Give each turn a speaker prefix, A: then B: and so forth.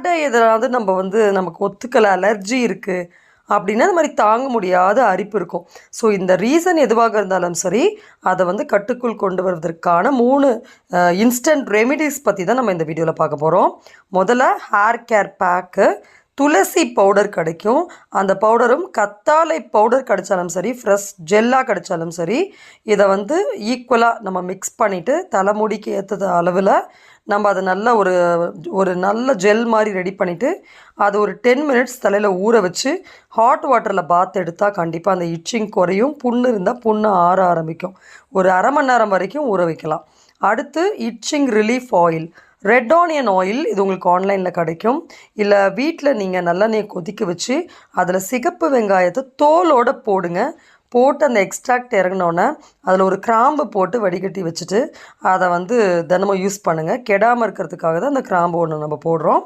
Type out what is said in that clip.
A: Hair எதாவது நம்ம நமக்கு ஒத்துக்கலை, அலர்ஜி இருக்குது அப்படின்னா இந்த மாதிரி தாங்க முடியாத அரிப்பு இருக்கும். ஸோ இந்த ரீசன் எதுவாக இருந்தாலும் சரி, அதை கட்டுக்குள் கொண்டு வருவதற்கான 3 இன்ஸ்டன்ட் ரெமிடிஸ் பற்றி தான் நம்ம இந்த வீடியோவில் பார்க்க போகிறோம். முதல்ல ஹேர் கேர் பேக்கு, துளசி பவுடர் கிடைக்கும். அந்த பவுடரும் கத்தாழை பவுடர் கிடைச்சாலும் சரி, ஃப்ரெஷ் ஜெல்லாக கிடைச்சாலும் சரி, இதை ஈக்குவலாக நம்ம மிக்ஸ் பண்ணிவிட்டு தலைமுடிக்கு ஏற்றது அளவில் நம்ம அதை நல்ல ஒரு நல்ல ஜெல் மாதிரி ரெடி பண்ணிவிட்டு அது ஒரு 10 மினிட்ஸ் தலையில் ஊற வச்சு ஹாட் வாட்டரில் பாத் எடுத்தால் கண்டிப்பாக அந்த இச்சிங் குறையும். புண்ணு இருந்தால் புண்ணு ஆற ஆரம்பிக்கும். ஒரு அரை மணி நேரம் வரைக்கும் ஊற வைக்கலாம். அடுத்து itching relief oil, red onion oil, இது உங்களுக்கு ஆன்லைனில் கிடைக்கும். இல்லை வீட்டில் நீங்கள் நல்லெண்ணெயை கொதிக்க வச்சு அதில் சிகப்பு வெங்காயத்தை தோலோடு போடுங்க. போட்டு அந்த எக்ஸ்ட்ராக்ட் இறங்கினோன்னே அதில் ஒரு கிராம்பு போட்டு வடிகட்டி வச்சுட்டு அதை தினமும் யூஸ் பண்ணுங்கள். கெடாமல் இருக்கிறதுக்காக தான் அந்த கிராம்பு ஒன்று நம்ம போடுறோம்.